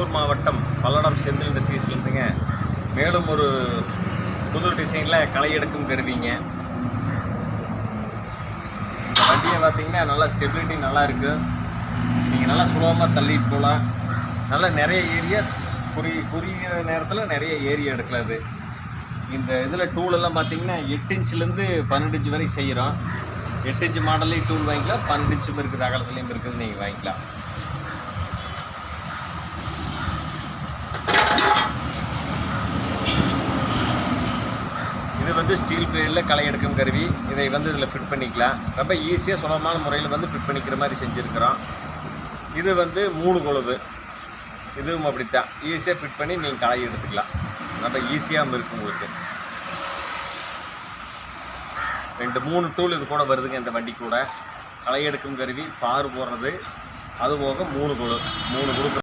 கடலூர் மாவட்டம் பல்லடம் செந்தில் இண்டஸ்ட்ரீஸ்லேருந்துங்க மேலும் ஒரு புது டிசைனில் களை எடுக்கும் கருவிங்க. இந்த வண்டியை பார்த்தீங்கன்னா நல்லா ஸ்டெபிலிட்டி நல்லா இருக்குது. நீங்கள் நல்லா சுலபமாக தள்ளிட்டு போகலாம். நல்லா நிறைய ஏரியா குறுகிய நேரத்தில் நிறைய ஏரியா எடுக்கலாம். அது இந்த இதில் டூலெல்லாம் பார்த்தீங்கன்னா 8 இன்ச்சிலேருந்து 12 இன்ச்சு வரைக்கும் செய்கிறோம். 8 இன்ச்சு மாடல்லையும் டூல் வாங்கிக்கலாம், 12 இன்ச்சும் இருக்குது, அகலத்துலேயும் இருக்குது, நீங்கள் வாங்கிக்கலாம். இது வந்து ஸ்டீல் பிளேடில் களை எடுக்கும் கருவி. இதை வந்து இதில் ஃபிட் பண்ணிக்கலாம். ரொம்ப ஈஸியாக சுலபமான முறையில் வந்து ஃபிட் பண்ணிக்கிற மாதிரி செஞ்சுருக்கிறோம். இது வந்து 3 கொழுவு. இதுவும் அப்படித்தான் ஈஸியாக ஃபிட் பண்ணி நீங்கள் களை எடுத்துக்கலாம். ரொம்ப ஈஸியாகவும் இருக்குது உங்களுக்கு. 2-3 டூல் இது கூட வருதுங்க. இந்த வண்டி கூட களை எடுக்கும் கருவி, பாரு போடுறது, அது போக 3 கொழு 3 கொடுக்குறோம்.